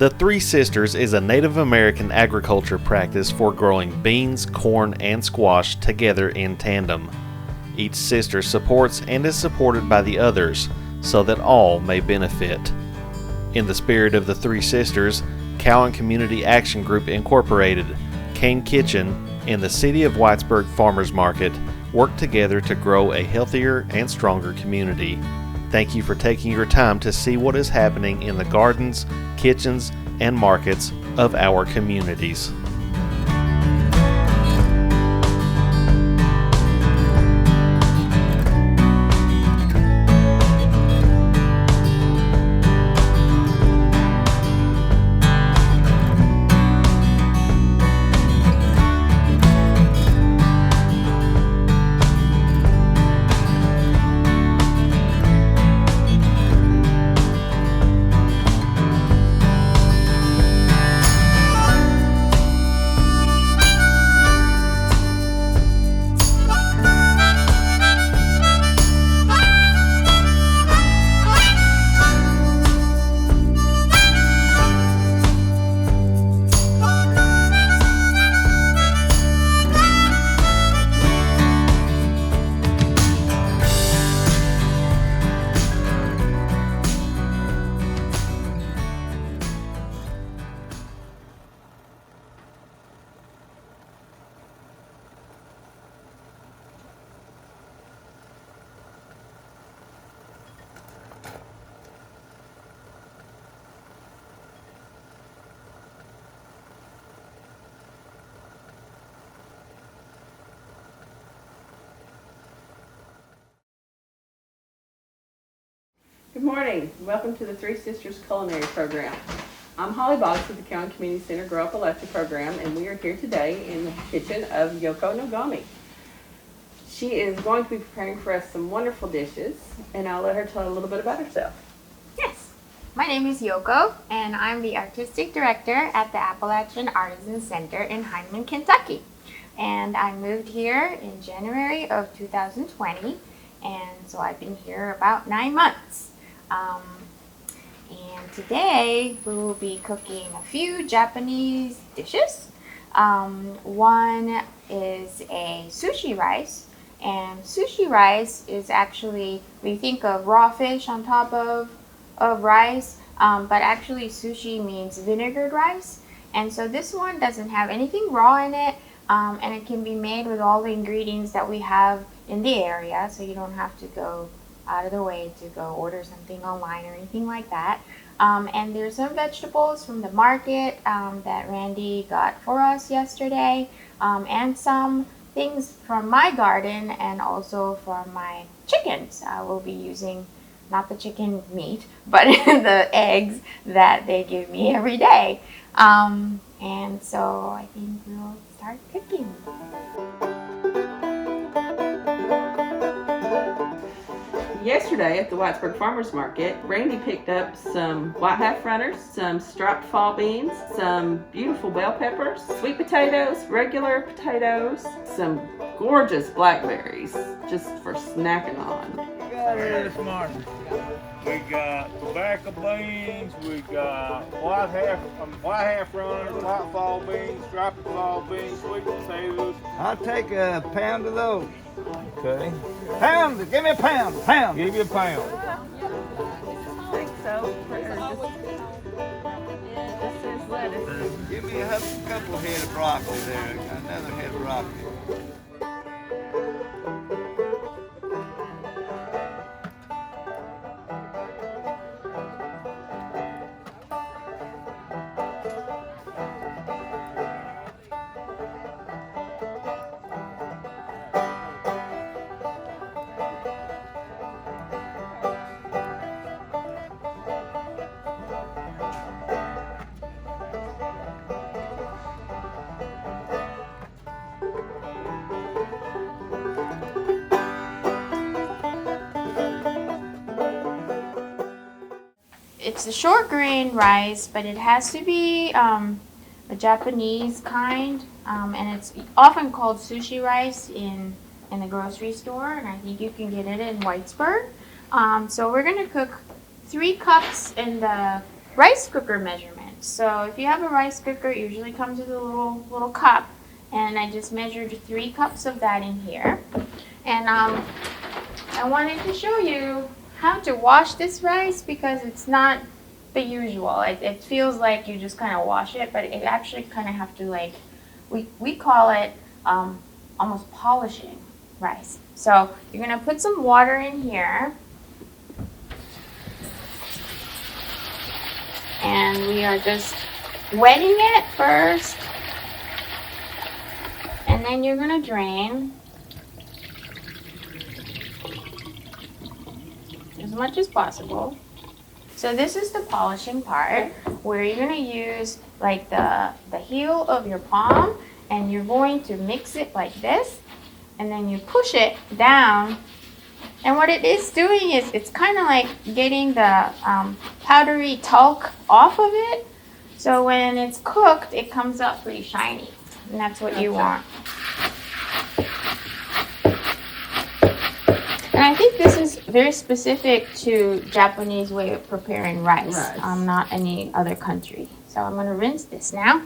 The Three Sisters is a Native American agriculture practice for growing beans, corn, and squash together in tandem. Each sister supports and is supported by the others so that all may benefit. In the spirit of the Three Sisters, Cowan Community Action Group Incorporated, Kane Kitchen, and the City of Whitesburg Farmers Market work together to grow a healthier and stronger community. Thank you for taking your time to see what is happening in the gardens, kitchens, and markets of our communities. Good morning. Welcome to the Three Sisters Culinary program. I'm Holly Boggs with the Cowan Community Center Grow Up a Letcher program, and we are here today in the kitchen of Yoko Nogami. She is going to be preparing for us some wonderful dishes, and I'll let her tell a little bit about herself. Yes, my name is Yoko, and I'm the artistic director at the Appalachian Artisan Center in Heinemann, Kentucky. And I moved here in January of 2020, and so I've been here about 9 months. And today we will be cooking a few Japanese dishes. One is a sushi rice, and sushi rice is actually, we think of raw fish on top of rice, but actually sushi means vinegared rice. And so this one doesn't have anything raw in it, and it can be made with all the ingredients that we have in the area, so you don't have to go out of the way to go order something online or anything like that. And there's some vegetables from the market that Randy got for us yesterday, and some things from my garden and also from my chickens. I will be using not the chicken meat, but the eggs that they give me every day. And so I think we'll start cooking. Yesterday at the Whitesburg Farmers Market, Randy picked up some white half runners, some striped fall beans, some beautiful bell peppers, sweet potatoes, regular potatoes, some gorgeous blackberries just for snacking on. This morning, we got tobacco beans, we got white half runners, white fall beans, striped fall beans, sweet potatoes. I'll take a pound of those. Okay. Pound, give me a pound, pound. Give you a pound. I think so. This is lettuce. Give me a couple head of broccoli there, another head of broccoli. It's a short grain rice, but it has to be a Japanese kind, and it's often called sushi rice in the grocery store, and I think you can get it in Whitesburg. So we're going to cook 3 cups in the rice cooker measurement. So if you have a rice cooker, it usually comes with a little cup, and I just measured 3 cups of that in here. And I wanted to show you how to wash this rice because it's not the usual. It feels like you just kind of wash it, but it actually kind of have to, like, we call it almost polishing rice. So you're gonna put some water in here, and we are just wetting it first, and then you're gonna drain as much as possible. So this is the polishing part where you're gonna use like the heel of your palm, and you're going to mix it like this, and then you push it down. And what it is doing is it's kind of like getting the powdery talc off of it. So when it's cooked, it comes up pretty shiny, and that's what you want. And I think this is very specific to Japanese way of preparing rice, not any other country. So I'm going to rinse this now.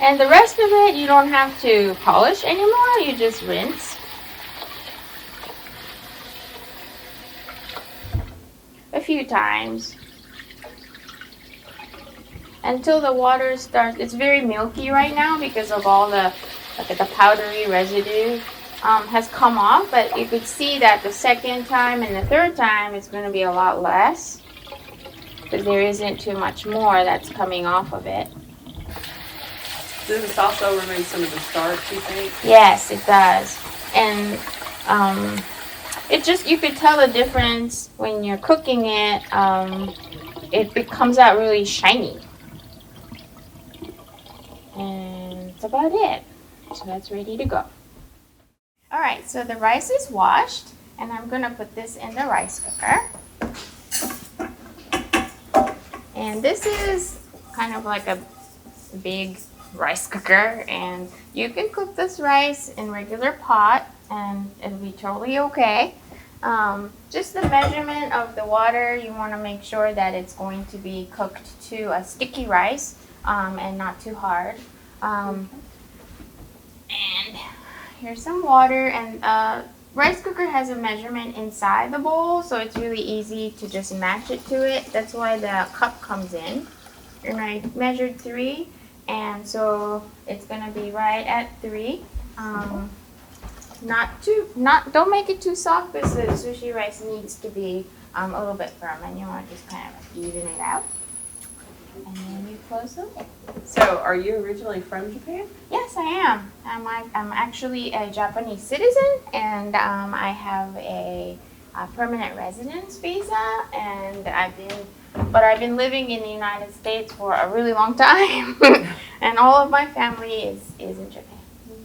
And the rest of it, you don't have to polish anymore, you just rinse. A few times. Until the water starts, it's very milky right now because of all the powdery residue has come off, but you could see that the second time and the third time it's going to be a lot less because there isn't too much more that's coming off of it. Does this also remove some of the starch, you think? Yes, it does. And it just, you could tell the difference when you're cooking it. It comes out really shiny. And that's about it. So that's ready to go. All right, so the rice is washed, and I'm gonna put this in the rice cooker. And this is kind of like a big rice cooker, and you can cook this rice in regular pot and it'll be totally okay. Just the measurement of the water, you want to make sure that it's going to be cooked to a sticky rice and not too hard. And here's some water, and rice cooker has a measurement inside the bowl, so it's really easy to just match it to it. That's why the cup comes in. And I measured 3, and so it's gonna be right at 3. Don't make it too soft because the sushi rice needs to be a little bit firm, and you want to just kind of even it out. And then you close them. So, are you originally from Japan? Yes, I am. I'm actually a Japanese citizen, and I have a permanent residence visa, and I've been living in the United States for a really long time, and all of my family is in Japan.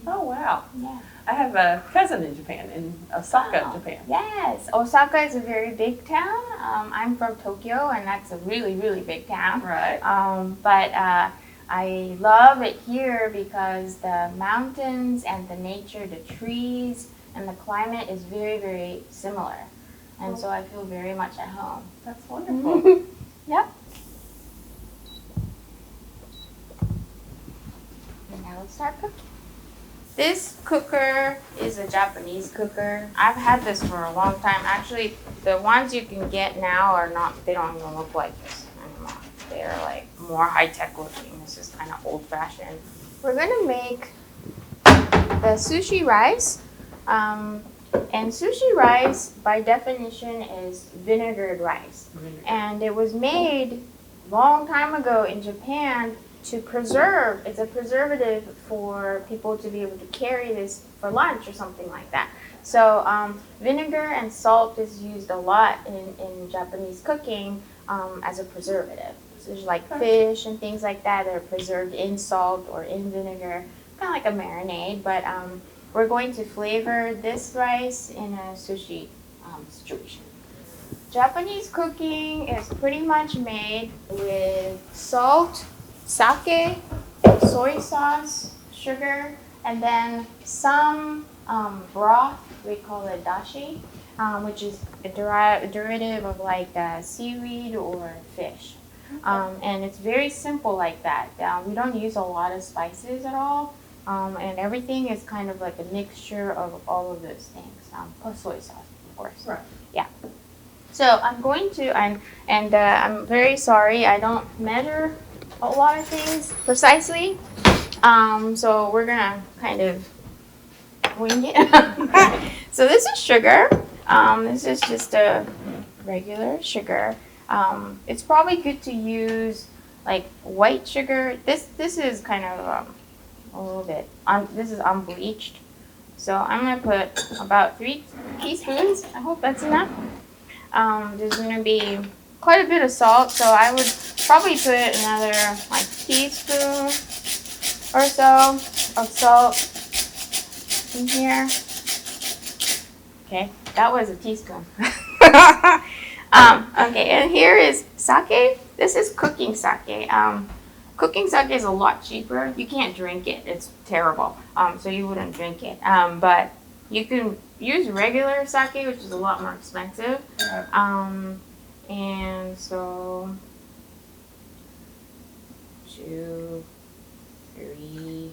Oh, wow. Yeah. I have a cousin in Japan, in Osaka, Japan. Yes, Osaka is a very big town. I'm from Tokyo, and that's a really, really big town. Right. But I love it here because the mountains and the nature, the trees, and the climate is very, very similar. And so I feel very much at home. That's wonderful. Yep. And now let's start cooking. This cooker is a Japanese cooker. I've had this for a long time. Actually, the ones you can get now are not, they don't even look like this anymore. They're like more high-tech looking. This is kind of old-fashioned. We're gonna make the sushi rice. And sushi rice, by definition, is vinegared rice. And it was made long time ago in Japan to preserve. It's a preservative for people to be able to carry this for lunch or something like that. So vinegar and salt is used a lot in Japanese cooking as a preservative. So there's like fish and things like that are preserved in salt or in vinegar, kind of like a marinade. But we're going to flavor this rice in a sushi situation. Japanese cooking is pretty much made with salt, sake, soy sauce, sugar, and then some broth, we call it dashi, which is a derivative of like seaweed or fish. And it's very simple like that. We don't use a lot of spices at all. And everything is kind of like a mixture of all of those things, plus soy sauce, of course. Right. Yeah. So I'm going to, I'm very sorry, I don't measure a lot of things precisely. So we're gonna kind of wing it. So this is sugar. This is just a regular sugar. It's probably good to use like white sugar. This is kind of a little bit, this is unbleached. So I'm going to put about 3 teaspoons. I hope that's enough. There's going to be quite a bit of salt, so I would probably put another like teaspoon or so of salt in here. Okay, that was a teaspoon. Okay, and here is sake. This is cooking sake. Cooking sake is a lot cheaper. You can't drink it. It's terrible. So you wouldn't drink it. But you can use regular sake, which is a lot more expensive. And so 2, 3,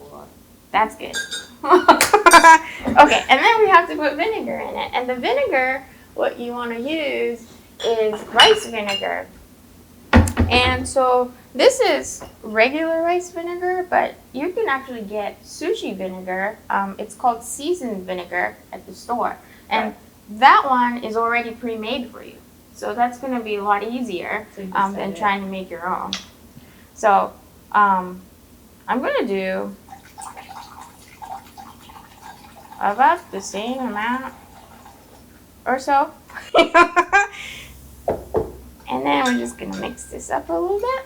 4. That's good. Okay, and then we have to put vinegar in it. And the vinegar, what you want to use is rice vinegar. And so this is regular rice vinegar, but you can actually get sushi vinegar. It's called seasoned vinegar at the store. And that one is already pre-made for you. So that's going to be a lot easier than trying to make your own. So I'm going to do about the same amount or so. And then we're just going to mix this up a little bit.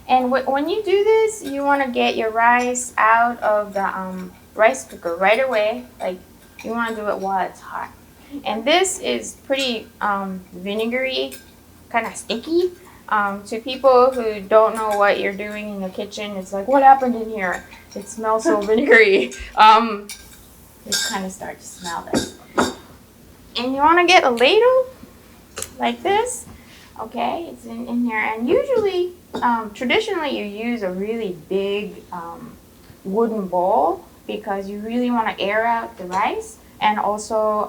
And when you do this, you want to get your rice out of the rice cooker right away. Like, you want to do it while it's hot. And this is pretty vinegary, kind of sticky. To people who don't know what you're doing in the kitchen, it's like, what happened in here? It smells so vinegary. Just kind of start to smell this. And you want to get a ladle like this. Okay, it's in here. And usually, traditionally, you use a really big wooden bowl because you really want to air out the rice and also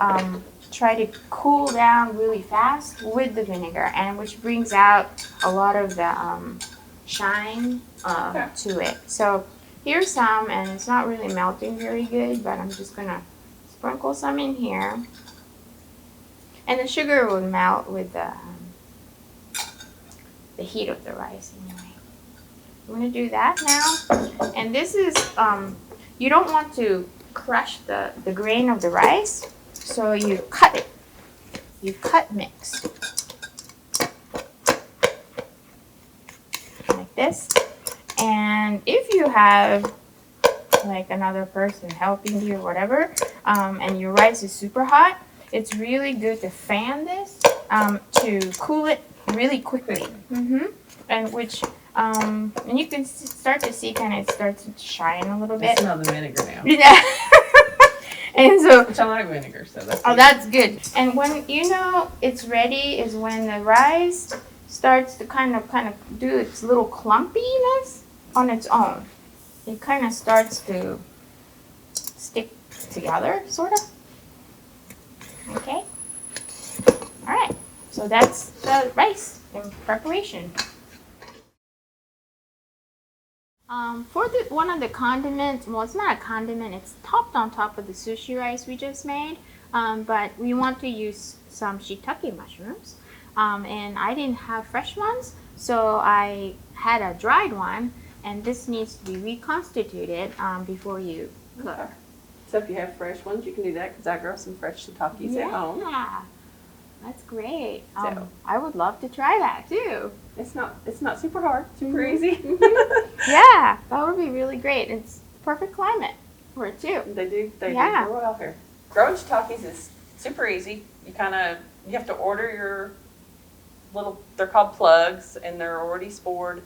try to cool down really fast with the vinegar, and which brings out a lot of the shine to it. So here's some, and it's not really melting very good, but I'm just gonna sprinkle some in here. And the sugar will melt with the heat of the rice anyway. I'm gonna do that now. And this is, you don't want to crush the grain of the rice, so you cut it. You cut mix. Like this. And if you have like another person helping you or whatever, and your rice is super hot, it's really good to fan this to cool it really quickly. And which, and you can start to see kind of it starts to shine a little bit. I smell the vinegar now. Yeah. And so, Which I like vinegar, so that's good. That's good. And when you know it's ready is when the rice starts to kind of do its little clumpiness on its own. It kind of starts to stick together, sort of. Okay. All right. So that's the rice in preparation. For one of the condiments, well, it's not a condiment, it's topped on top of the sushi rice we just made, but we want to use some shiitake mushrooms, and I didn't have fresh ones, so I had a dried one, and this needs to be reconstituted before you cook. Okay. So if you have fresh ones, you can do that, because I grow some fresh shiitakes at home. Yeah, that's great. So. I would love to try that too. It's not super hard, super easy. Yeah, that would be really great. It's perfect climate for it too. They do grow well here. Growing shiitakes is super easy. You have to order your little, they're called plugs, and they're already spored.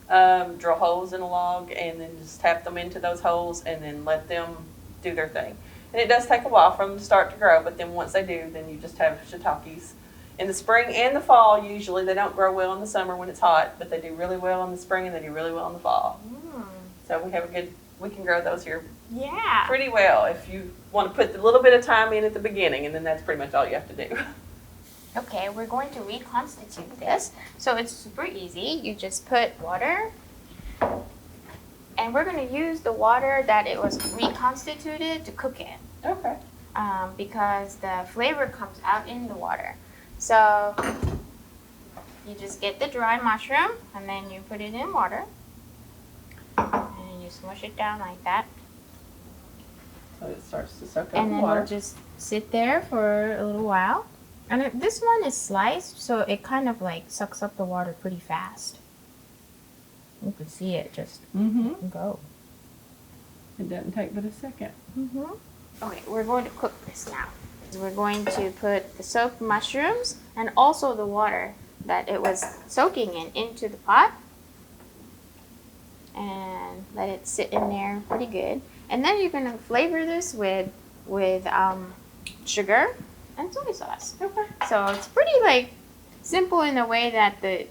Drill holes in a log, and then just tap them into those holes, and then let them do their thing. And it does take a while for them to start to grow, but then once they do, then you just have shiitakes. In the spring and the fall, usually, they don't grow well in the summer when it's hot, but they do really well in the spring and they do really well in the fall. So we can grow those here pretty well if you want to put a little bit of time in at the beginning, and then that's pretty much all you have to do. Okay, we're going to reconstitute this. So it's super easy. You just put water, and we're going to use the water that it was reconstituted to cook in. Okay. Because the flavor comes out in the water. So you just get the dry mushroom, and then you put it in water, and you smush it down like that. So it starts to soak up And the then water. it'll just sit there for a little while. And this one is sliced, so it kind of like sucks up the water pretty fast. You can see it just go. It doesn't take but a second. Okay, we're going to cook this now. We're going to put the soaked mushrooms and also the water that it was soaking in into the pot. And let it sit in there pretty good. And then you're going to flavor this with sugar and soy sauce. Okay. So it's pretty like simple in a way that the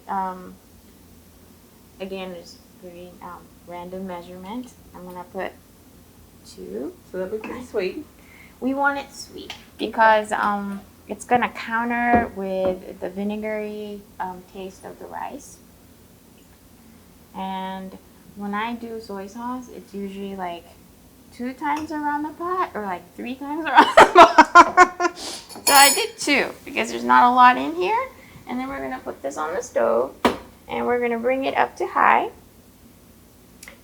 again it's very random measurement. I'm gonna put 2. So that'll be pretty sweet. We want it sweet because it's gonna counter with the vinegary taste of the rice. And when I do soy sauce, it's usually like 2 times around the pot or like 3 times around the pot. So I did 2 because there's not a lot in here. And then we're going to put this on the stove and we're going to bring it up to high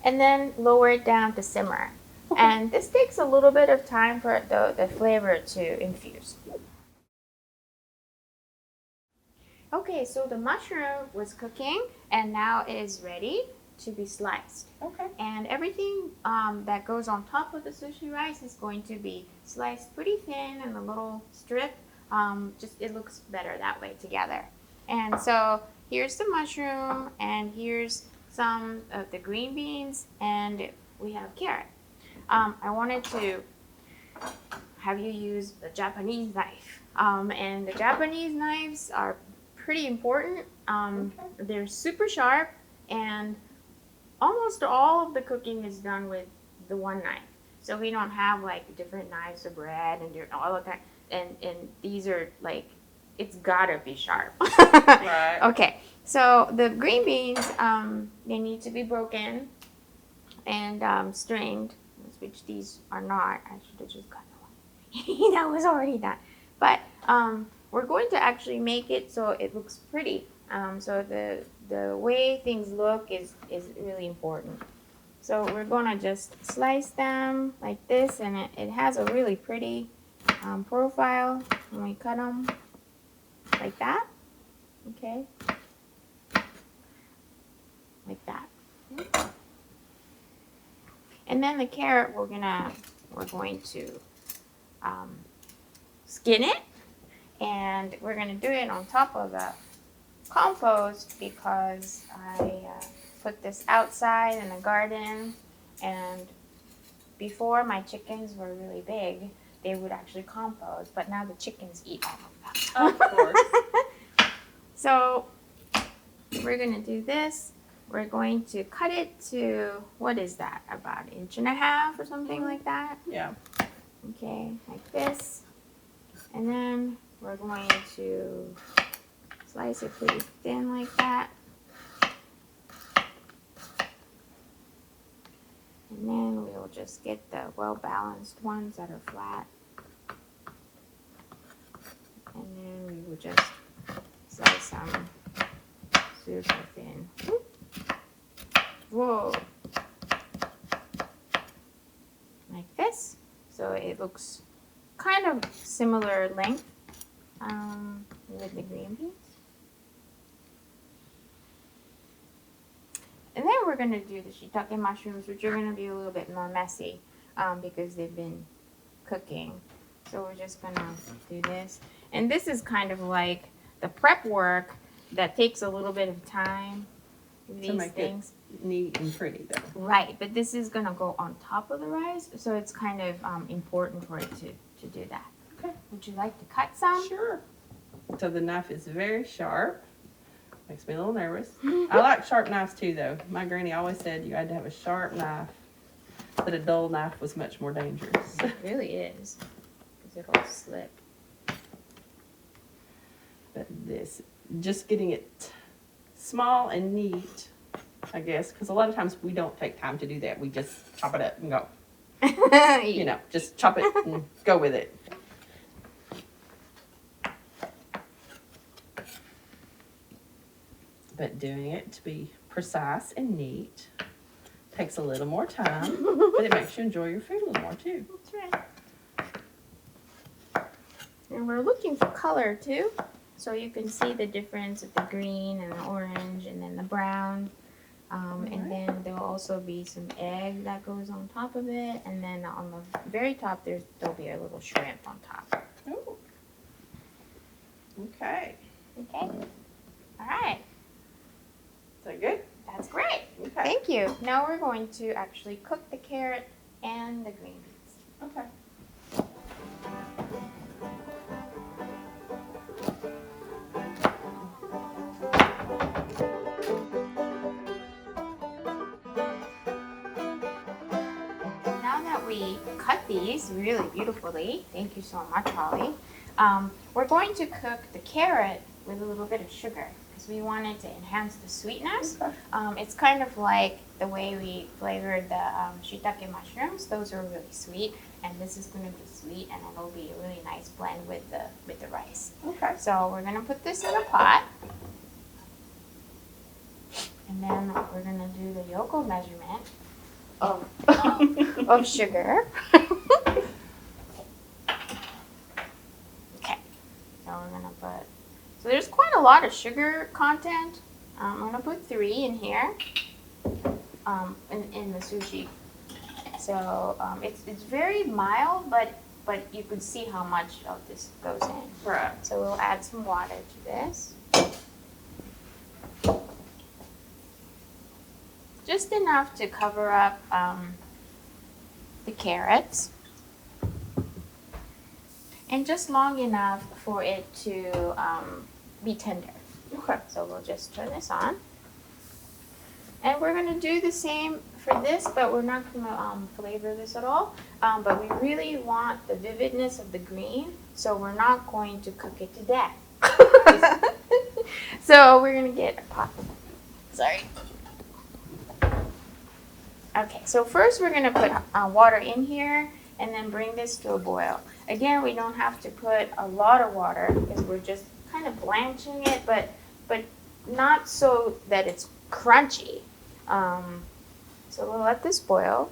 and then lower it down to simmer. Okay. And this takes a little bit of time for the flavor to infuse. Okay, so the mushroom was cooking and now it is ready to be sliced. Okay. And everything that goes on top of the sushi rice is going to be sliced pretty thin in a little strip. Just it looks better that way together. And so here's the mushroom, and here's some of the green beans, and we have carrot. I wanted to have you use a Japanese knife. And the Japanese knives are pretty important. They're super sharp, and almost all of the cooking is done with the one knife. So we don't have like different knives of bread and all of that. And these are like, it's gotta be sharp. Right. Okay, so the green beans, they need to be broken and strained, which these are not. I should have just gotten one. That was already done. But we're going to actually make it so it looks pretty. So the way things look is really important. So we're gonna just slice them like this, and it has a really pretty profile when we cut them like that. Okay, like that. And then the carrot, we're going to skin it, and we're gonna do it on top of the compost because I put this outside in the garden, and before my chickens were really big, they would actually compost, but now the chickens eat all of them. Of course. So we're gonna do this. We're going to cut it to, what is that, about 1.5 inches or something like that? Yeah. Okay, like this. And then we're going to slice it pretty thin like that. And then we'll just get the well-balanced ones that are flat. And then we will just slice them super thin. Whoa. Like this. So it looks kind of similar length with the green beans. And then we're going to do the shiitake mushrooms, which are going to be a little bit more messy because they've been cooking. So we're just going to do this. And this is kind of like the prep work that takes a little bit of time these make things. it neat and pretty though. Right, but this is gonna go on top of the rice, so it's kind of important for it to do that. Okay. Would you like to cut some? Sure. So the knife is very sharp. Makes me a little nervous. I like sharp knives too though. My granny always said you had to have a sharp knife, but a dull knife was much more dangerous. It really is, because it'll slip. But this, just getting it small and neat, I guess, because a lot of times we don't take time to do that. We just chop it up and go. You know, just chop it and go with it. But doing it to be precise and neat takes a little more time, but it makes you enjoy your food a little more too. That's right. And we're looking for color too, so you can see the difference of the green and the orange and then the brown. And then there'll also be some egg that goes on top of it, and then on the very top there'll be a little shrimp on top. Oh. Okay. Okay. All right. Is that good? That's great. Okay. Thank you. Now we're going to actually cook the carrot and the green beans. Okay. Now that we cut these really beautifully, thank you so much, Holly, we're going to cook the carrot with a little bit of sugar because we want it to enhance the sweetness. Okay. It's kind of like the way we flavored the shiitake mushrooms. Those are really sweet, and this is going to be sweet, and it'll be a really nice blend with the rice. Okay. So we're going to put this in a pot, and then we're going to do the Yoko measurement of sugar. Okay, so we're going to put, so there's quite a lot of sugar content. I'm going to put 3 in here in the sushi. So it's very mild, but you can see how much of this goes in. Right. So we'll add some water to this. Just enough to cover up the carrots. And just long enough for it to be tender. Okay. So we'll just turn this on. And we're going to do the same for this, but we're not going to flavor this at all. But we really want the vividness of the green, so we're not going to cook it to death. So we're going to get a pot. Sorry. Okay, so first we're going to put water in here and then bring this to a boil. Again, we don't have to put a lot of water because we're just kind of blanching it, but not so that it's crunchy. So we'll let this boil.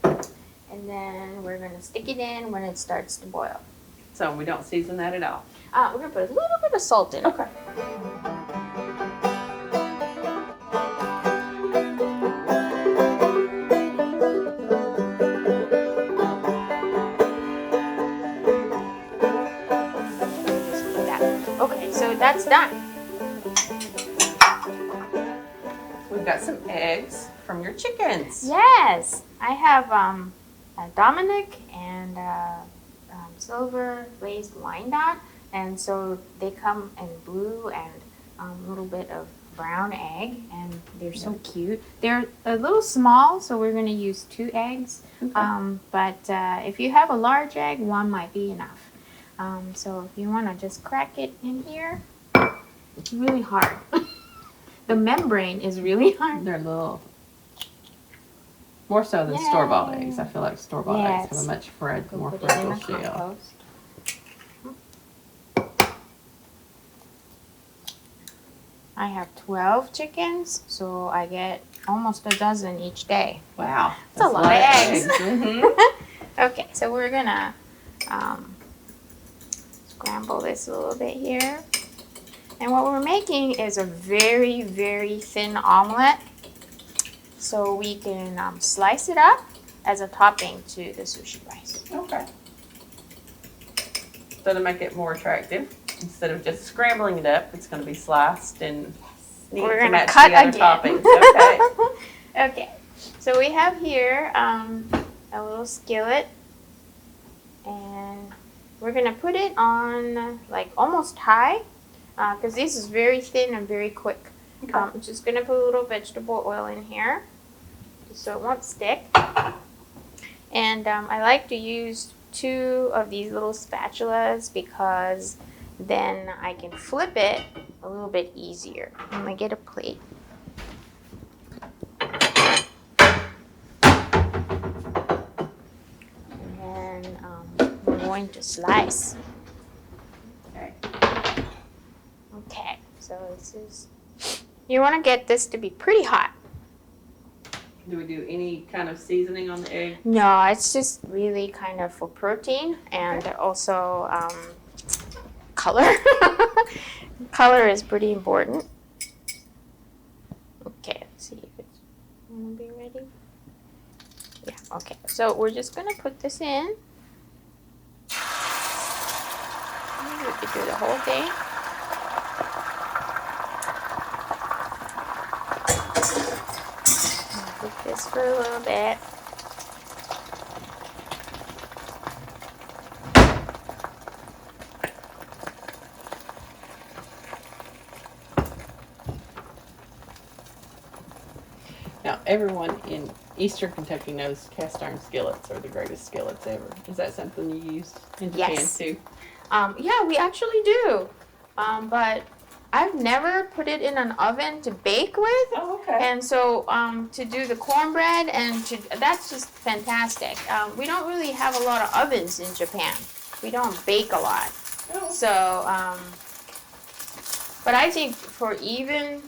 And then we're going to stick it in when it starts to boil. So we don't season that at all. We're going to put a little bit of salt in it. Okay. Okay, so that's done. We've got some eggs from your chickens. Yes, I have Dominic and Silver glazed Wyandotte, and so they come in blue and a little bit of brown egg, and they're so cute. They're a little small, so we're going to use 2 eggs. Okay. But if you have a large egg, 1 might be enough. So if you want to just crack it in here, it's really hard. The membrane is really hard. They're little, more so than Yay. store-bought eggs. I feel like store-bought eggs have Yes. a much Go more put it in fragile the shell. compost. I have 12 chickens, so I get almost a dozen each day. Wow. That's a lot of eggs. Mhm. Okay, so we're gonna scramble this a little bit here. And what we're making is a very, very thin omelet. So we can slice it up as a topping to the sushi rice. Okay. So to make it more attractive, instead of just scrambling it up, it's going to be sliced and Neat, we're to gonna match cut the other again. toppings. Okay. Okay, so we have here a little skillet, and we're gonna put it on like almost high, because this is very thin and very quick. Okay. I'm just gonna put a little vegetable oil in here, just so it won't stick. And I like to use 2 of these little spatulas because then I can flip it a little bit easier. I'm gonna get a plate. And then we're going to slice. Okay. Okay, so this is, you want to get this to be pretty hot. Do we do any kind of seasoning on the egg? No, it's just really kind of for protein and also color. Color is pretty important. Okay, let's see if it's gonna be ready. Yeah, okay. So we're just gonna put this in. Maybe we could do the whole thing. Cook this for a little bit. Now, everyone in Eastern Kentucky knows cast iron skillets are the greatest skillets ever. Is that something you use in Japan Yes. too? Yeah, we actually do. But I've never put it in an oven to bake with. Oh, okay. And so to do the cornbread that's just fantastic. We don't really have a lot of ovens in Japan. We don't bake a lot. Oh. So, but I think for even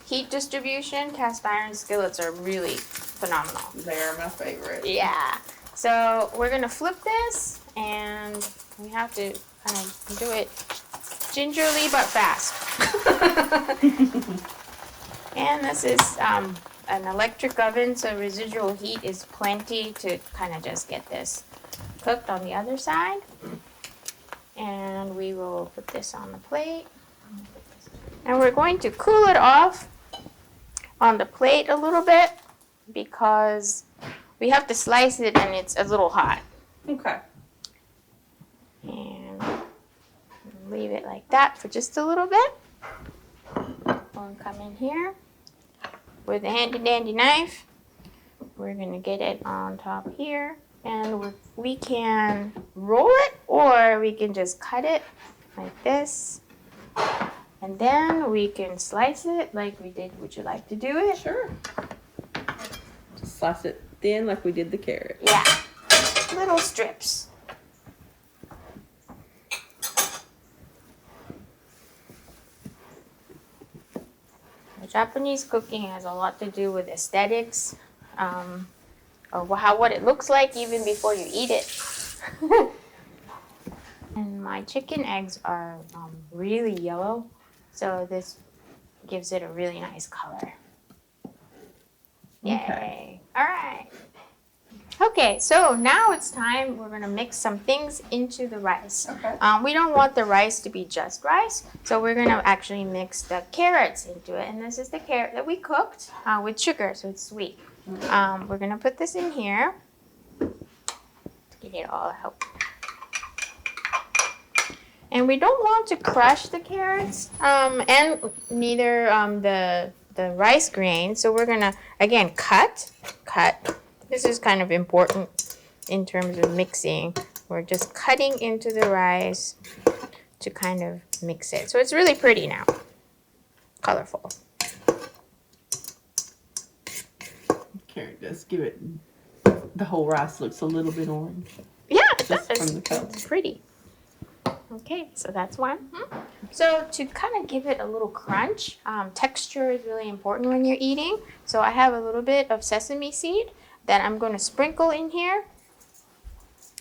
heat distribution, cast iron skillets are really phenomenal. They are my favorite. Yeah. So we're gonna flip this, and we have to kind of do it gingerly but fast. And this is an electric oven, so residual heat is plenty to kind of just get this cooked on the other side. And we will put this on the plate. And we're going to cool it off on the plate a little bit because we have to slice it and it's a little hot. Okay. And leave it like that for just a little bit. We'll come in here with a handy dandy knife. We're gonna get it on top here, and we can roll it or we can just cut it like this. And then we can slice it like we did. Would you like to do it? Sure. Just slice it thin like we did the carrot. Yeah, little strips. Japanese cooking has a lot to do with aesthetics, or what it looks like even before you eat it. And my chicken eggs are really yellow, so this gives it a really nice color. Yay! Okay. All right. Okay, so now it's time. We're gonna mix some things into the rice. Okay. We don't want the rice to be just rice, so we're gonna actually mix the carrots into it. And this is the carrot that we cooked with sugar, so it's sweet. We're gonna put this in here to get it all out. And we don't want to crush the carrots, and neither the rice grain. So we're gonna again cut. This is kind of important in terms of mixing. We're just cutting into the rice to kind of mix it. So it's really pretty now. Colorful. Carrot does give it, the whole rice looks a little bit orange. Yeah, it Just does. from the color. It's pretty. Okay, so that's one. So to kind of give it a little crunch, texture is really important when you're eating. So I have a little bit of sesame seed that I'm going to sprinkle in here,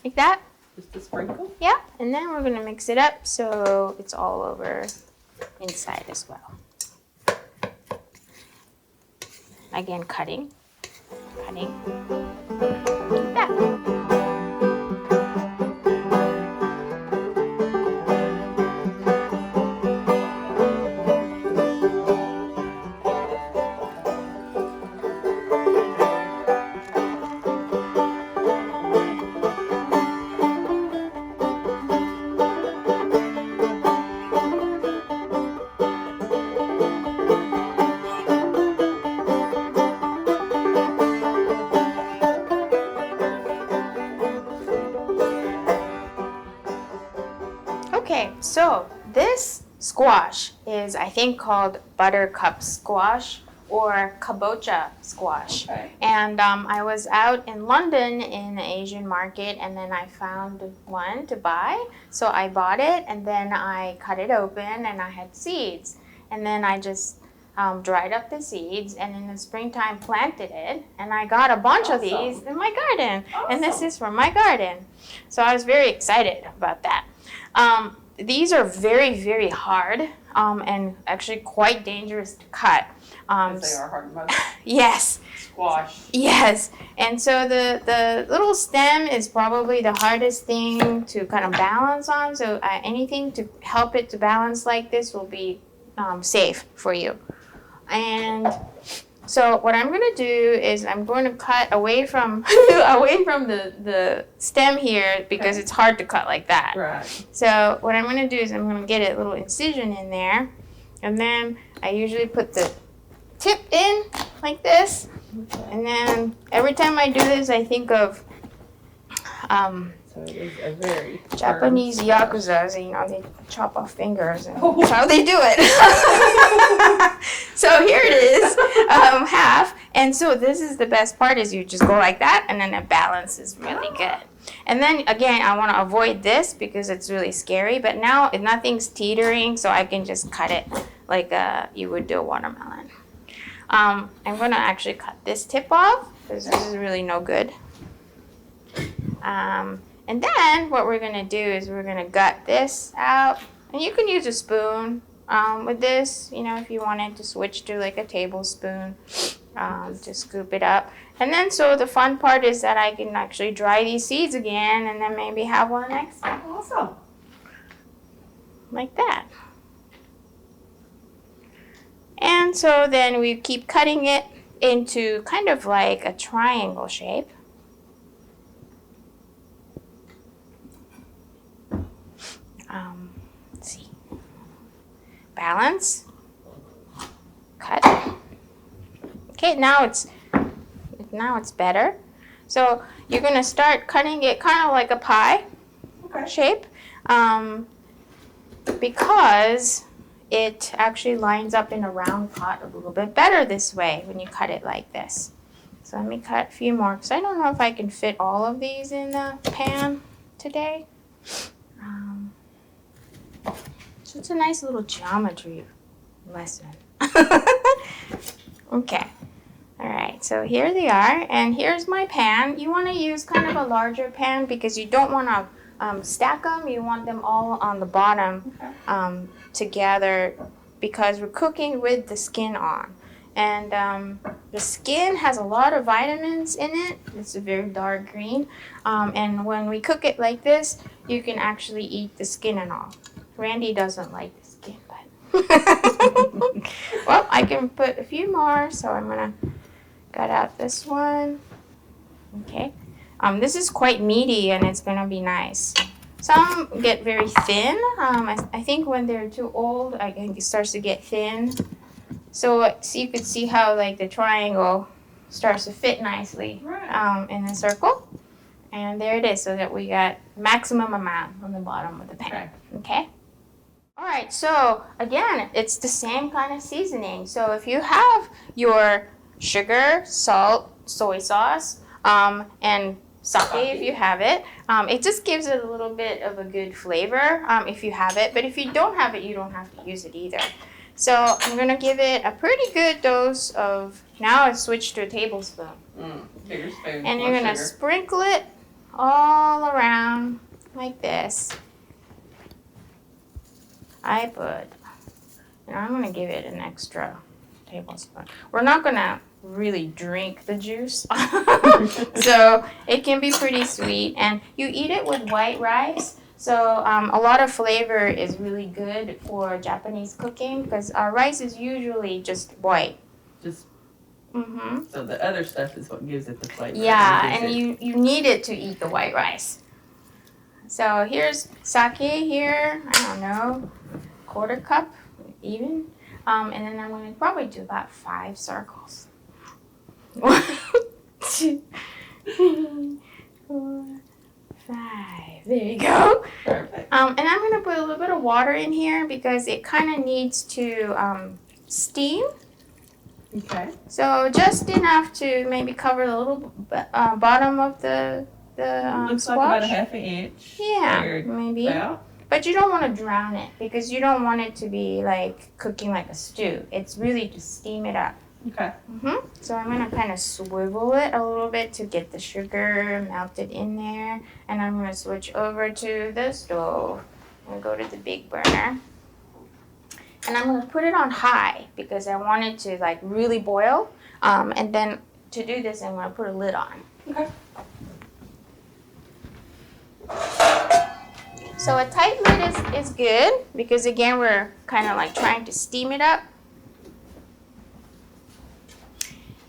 like that. Just a sprinkle. Yeah, and then we're going to mix it up so it's all over inside as well. Again, cutting, like that. Okay, so this squash is, I think, called buttercup squash or kabocha squash. Okay. And I was out in London in the Asian market, and then I found one to buy. So I bought it, and then I cut it open, and I had seeds. And then I just dried up the seeds, and in the springtime planted it. And I got a bunch of these in my garden. And this is from my garden. So I was very excited about that. These are very, very hard and actually quite dangerous to cut. Because they are hard to mow. Yes. Squash. Yes. And so the little stem is probably the hardest thing to kind of balance on. So anything to help it to balance like this will be safe for you. And so what I'm going to do is I'm going to cut away from the stem here because it's hard to cut like that. Right. So what I'm going to do is I'm going to get a little incision in there, and then I usually put the tip in like this, and then every time I do this I think of So it is a very Japanese firm yakuza. So, they chop off fingers, and that's how they do it. So here it is, half. And so this is the best part, is you just go like that, and then it balances really good. And then again, I want to avoid this because it's really scary. But now nothing's teetering, so I can just cut it like you would do a watermelon. I'm going to actually cut this tip off because this is really no good. And then what we're going to do is we're going to gut this out. And you can use a spoon with this, if you wanted to switch to like a tablespoon to scoop it up. And then so the fun part is that I can actually dry these seeds again and then maybe have one next time. Awesome. Like that. And so then we keep cutting it into kind of like a triangle shape. Let's see. Balance. Cut. Okay, now it's better. So you're going to start cutting it kind of like a pie shape, because it actually lines up in a round pot a little bit better this way when you cut it like this. So let me cut a few more, because I don't know if I can fit all of these in the pan today. So it's a nice little geometry lesson. Okay. All right, so here they are, and here's my pan. You want to use kind of a larger pan because you don't want to stack them. You want them all on the bottom together, because we're cooking with the skin on. And the skin has a lot of vitamins in it. It's a very dark green. And when we cook it like this, you can actually eat the skin and all. Randy doesn't like the skin, but well, I can put a few more, so I'm going to cut out this one. Okay. This is quite meaty, and it's going to be nice. Some get very thin. I think when they're too old, I think it starts to get thin. So you could see how like the triangle starts to fit nicely in a circle. And there it is, so that we got maximum amount on the bottom of the pan. Okay? All right, so again, it's the same kind of seasoning. So if you have your sugar, salt, soy sauce, and sake if you have it, it just gives it a little bit of a good flavor if you have it. But if you don't have it, you don't have to use it either. So I'm going to give it a pretty good dose of, now I switched to a tablespoon. Bigger spoon. And you're going to sprinkle it all around like this. I'm going to give it an extra tablespoon. We're not going to really drink the juice. So it can be pretty sweet. And you eat it with white rice. So a lot of flavor is really good for Japanese cooking, because our rice is usually just white. Just Mm-hmm. so the other stuff is what gives it the flavor. Yeah, and you need it to eat the white rice. So here's sake here, I don't know, 1/4 cup even. And then I'm going to probably do about 5 circles. 1, 2, 3, 4, 5. There you go. Perfect. And I'm going to put a little bit of water in here because it kind of needs to steam. Okay. So just enough to maybe cover the little bottom of the Looks squash. like about a half an inch. Yeah, There, maybe. about. But you don't want to drown it because you don't want it to be like cooking like a stew. It's really to steam it up. Okay. So I'm going to kind of swivel it a little bit to get the sugar melted in there. And I'm going to switch over to the stove and go to the big burner. And I'm going to put it on high because I want it to like really boil. And then to do this, I'm going to put a lid on. Okay. So a tight lid is good because again, we're kind of like trying to steam it up.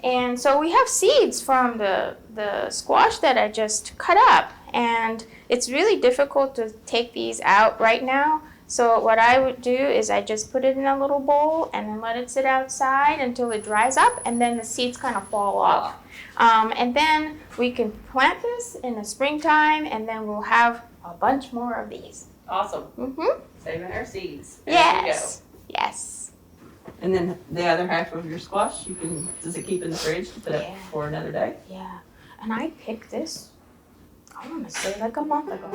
And so we have seeds from the squash that I just cut up. And it's really difficult to take these out right now. So what I would do is I just put it in a little bowl and then let it sit outside until it dries up. And then the seeds kind of fall off. And then we can plant this in the springtime and then we'll have a bunch more of these. Awesome. Mm-hmm. Saving our seeds. There Yes. Yes. we go. And then the other half of your squash, does it keep in the fridge to put up for another day? Yeah. And I picked this, I want to say like a month ago.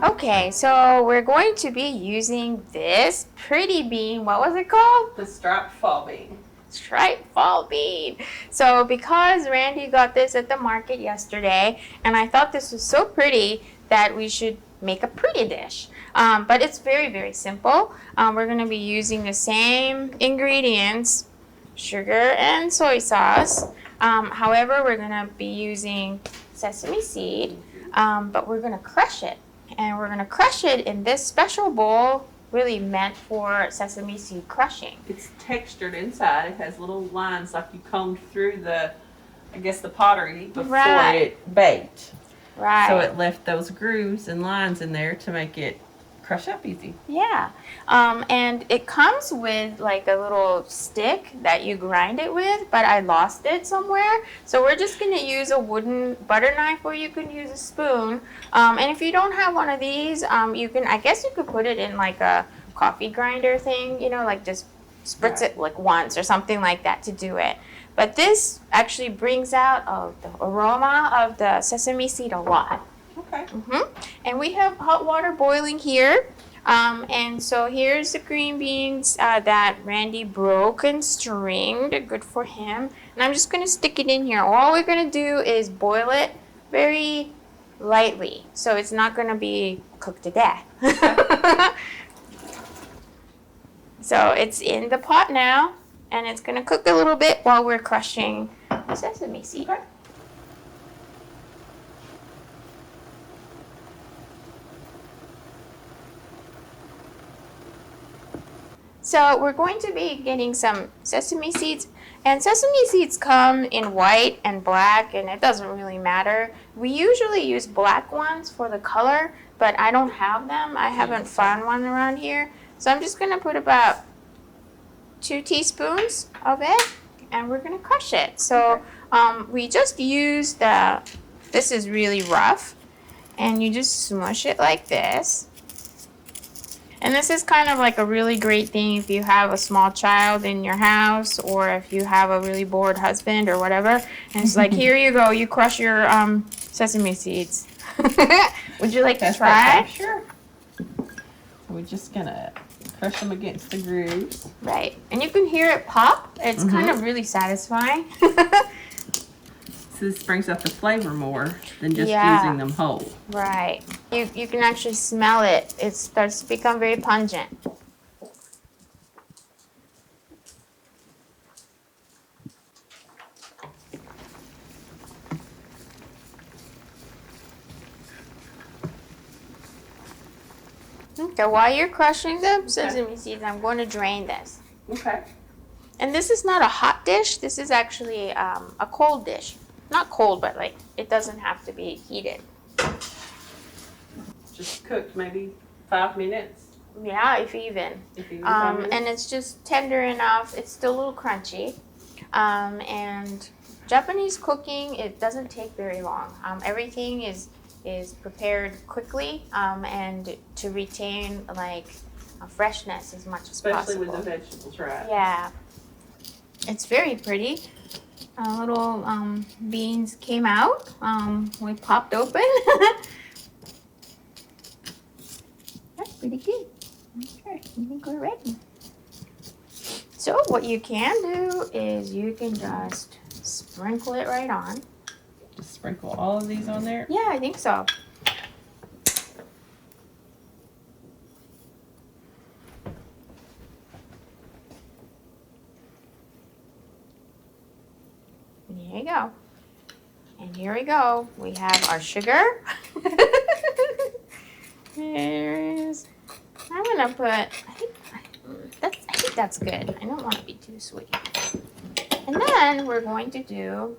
Okay, so we're going to be using this pretty bean. What was it called? The striped fall bean. Striped fall bean. So because Randy got this at the market yesterday, and I thought this was so pretty that we should make a pretty dish. But it's very, very simple. We're going to be using the same ingredients, sugar and soy sauce. However, we're going to be using sesame seed, but we're going to crush it. And we're going to crush it in this special bowl, really meant for sesame seed crushing. It's textured inside. It has little lines like you combed through the pottery before it baked. Right. So it left those grooves and lines in there to make it crush up easy. Yeah. And it comes with like a little stick that you grind it with, but I lost it somewhere. So we're just going to use a wooden butter knife or you can use a spoon. And if you don't have one of these, you could put it in like a coffee grinder thing, like just spritz it like once or something like that to do it. But this actually brings out the aroma of the sesame seed a lot. Okay. And we have hot water boiling here. And so here's the green beans that Randy broke and stringed. Good for him. And I'm just going to stick it in here. All we're going to do is boil it very lightly. So it's not going to be cooked to death. So it's in the pot now. And it's going to cook a little bit while we're crushing the sesame seed. Okay. So we're going to be getting some sesame seeds, and sesame seeds come in white and black, and it doesn't really matter. We usually use black ones for the color, but I don't have them. I haven't found one around here. So I'm just going to put about 2 teaspoons of it, and we're going to crush it. So we just use this is really rough, and you just smush it like this. And this is kind of like a really great thing if you have a small child in your house or if you have a really bored husband or whatever. And it's like, here you go, you crush your sesame seeds. Would you like to try? Sure. We're just going to crush them against the grooves. Right. And you can hear it pop. It's kind of really satisfying. So this brings out the flavor more than just using them whole. Right. You can actually smell it. It starts to become very pungent. So while you're crushing the sesame seeds, I'm going to drain this. Okay. And this is not a hot dish. This is actually a cold dish. Not cold, but like it doesn't have to be heated. Just cooked maybe 5 minutes. Yeah, if even. And it's just tender enough. It's still a little crunchy. And Japanese cooking, it doesn't take very long. Everything is prepared quickly and to retain like freshness as much as possible. Especially with the vegetables, right? Yeah. It's very pretty. Little beans came out. We popped open. That's pretty cute. Okay, I think we're ready. So what you can do is you can just sprinkle it right on. Just sprinkle all of these on there. Yeah, I think so. There you go. And here we go. We have our sugar. There it is. I'm gonna put, I think that's good. I don't want to be too sweet. And then we're going to do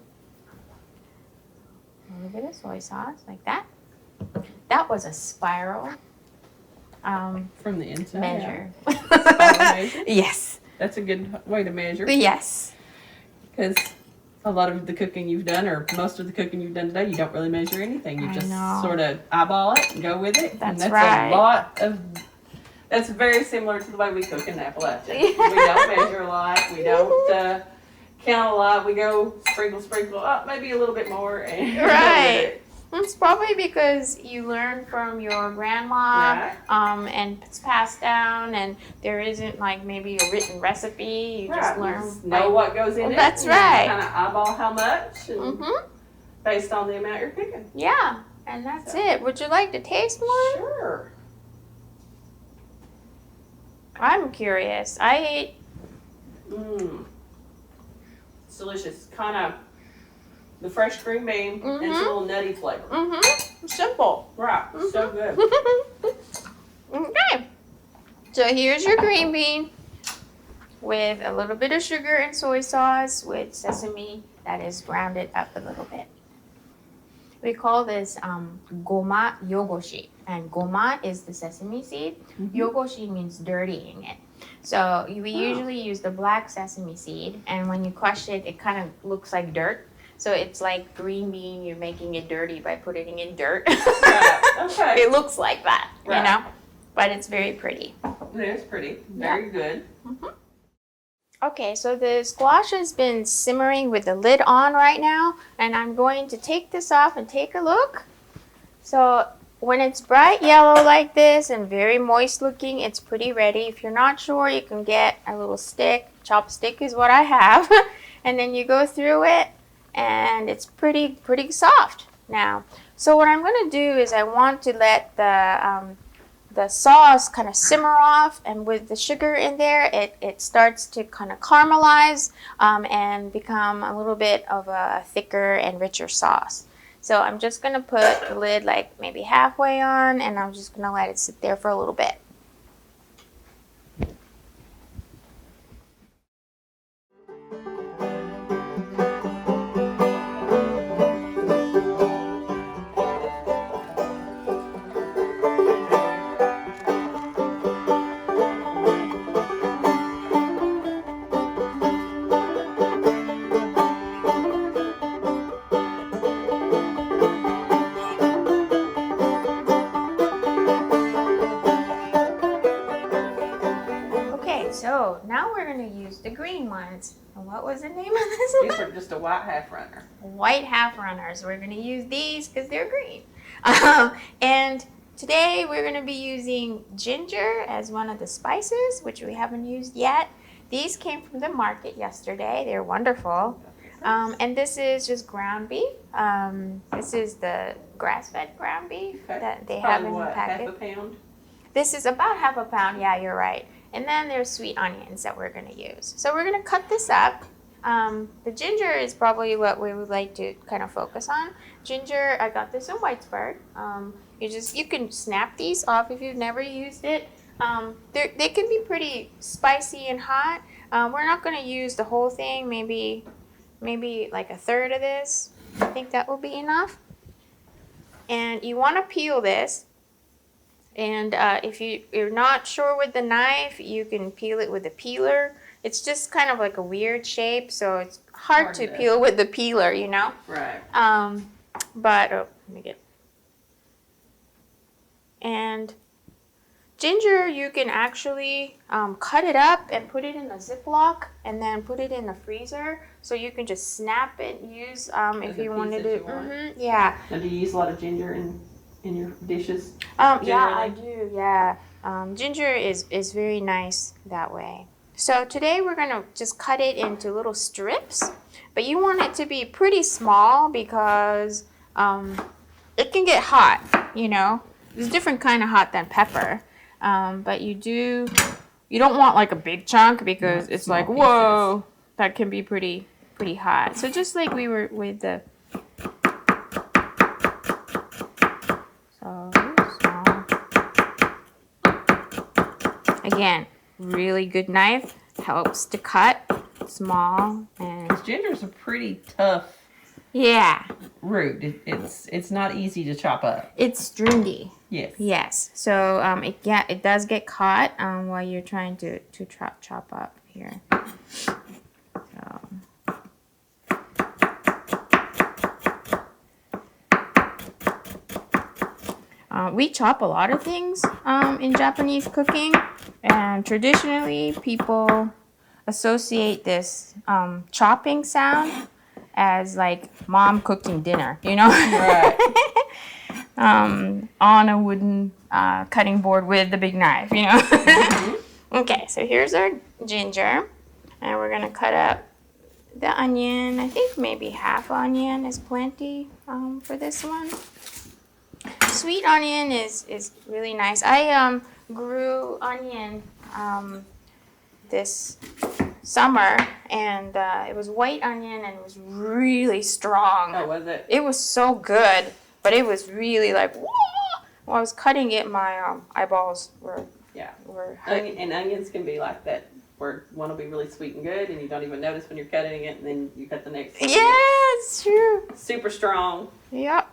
a little bit of soy sauce, like that. That was a spiral From the inside. measure. Spiral measure? Yes. That's a good way to measure. Yes. Because a lot of the cooking you've done, or most of the cooking you've done today, you don't really measure anything. You I just know. sort of eyeball it and go with it. That's and that's right. a lot of. That's very similar to the way we cook in Appalachia. We don't measure a lot. We don't count a lot. We go sprinkle, up maybe a little bit more. And go with Right. it. It's probably because you learned from your grandma, Right. and it's passed down, and there isn't like maybe a written recipe. You just Right. learn. Just know what goes in Well, it. that's and right. Kind of eyeball how much, and Mm-hmm. based on the amount you're cooking. Yeah, and that's So. it. Would you like to taste one? Sure. I'm curious. I ate. Mmm. It's delicious. Kind of the fresh green bean and it's a Mhm. little nutty flavor. Mm-hmm. Simple. Right. So good. Okay. So here's your green bean with a little bit of sugar and soy sauce with sesame that is grounded up a little bit. We call this goma yogoshi. And goma is the sesame seed. Yogoshi means dirtying it. So we usually use the black sesame seed. And when you crush it, it kind of looks like dirt. So it's like green bean, you're making it dirty by putting it in dirt. Right. Okay. It looks like that, Right. you know? But it's very pretty. It is pretty. Very good. Okay, so the squash has been simmering with the lid on right now, and I'm going to take this off and take a look. So when it's bright yellow like this and very moist looking, it's pretty ready. If you're not sure, you can get a little stick. Chopstick is what I have. And then you go through it, and it's pretty soft now. So what I'm going to do is I want to let the sauce kind of simmer off, and with the sugar in there, it starts to kind of caramelize and become a little bit of a thicker and richer sauce. So I'm just going to put the lid like maybe halfway on, and I'm just going to let it sit there for a little bit. So now we're going to use the green ones. And what was the name of this These one? are just a white half runner. White half runners. We're going to use these because they're green. And today we're going to be using ginger as one of the spices, which we haven't used yet. These came from the market yesterday. They're wonderful. And this is just ground beef. This is the grass-fed ground beef that they have in the packet. Half a pound? This is about half a pound. Yeah, you're right. And then there's sweet onions that we're going to use. So we're going to cut this up. The ginger is probably what we would like to kind of focus on. Ginger, I got this in Whitesburg. You can snap these off if you've never used it. They can be pretty spicy and hot. We're not going to use the whole thing. Maybe like a third of this. I think that will be enough. And you want to peel this. And if you're not sure with the knife, you can peel it with a peeler. It's just kind of like a weird shape, so it's hard to peel with the peeler, you know? Right. Let me get. And ginger, you can actually cut it up and put it in a Ziploc and then put it in the freezer. So you can just snap it and use if you wanted to. Yeah. Now, do you use a lot of ginger in your dishes? Yeah, I do. Yeah. Ginger is very nice that way. So today we're going to just cut it into little strips, but you want it to be pretty small because it can get hot, you know. It's a different kind of hot than pepper, but you don't want like a big chunk because it's like, whoa, that can be pretty hot. So just like we were with the again, really good knife, helps to cut small. And ginger's a pretty tough root. It's not easy to chop up. It's stringy. Yes. So it does get caught while you're trying to chop up here. So. We chop a lot of things in Japanese cooking, and traditionally people associate this chopping sound as like mom cooking dinner, you know? Right. On a wooden cutting board with the big knife, you know? Mm-hmm. Okay, so here's our ginger, and we're gonna cut up the onion. I think maybe half onion is plenty for this one. Sweet onion is really nice. I grew onion this summer, and it was white onion, and it was really strong. Oh, was it? It was so good, but it was really like, whoa! When I was cutting it, my eyeballs were hurting. And onions can be like that, where one will be really sweet and good, and you don't even notice when you're cutting it, and then you cut the next one. Yeah, it's true. Super strong. Yep.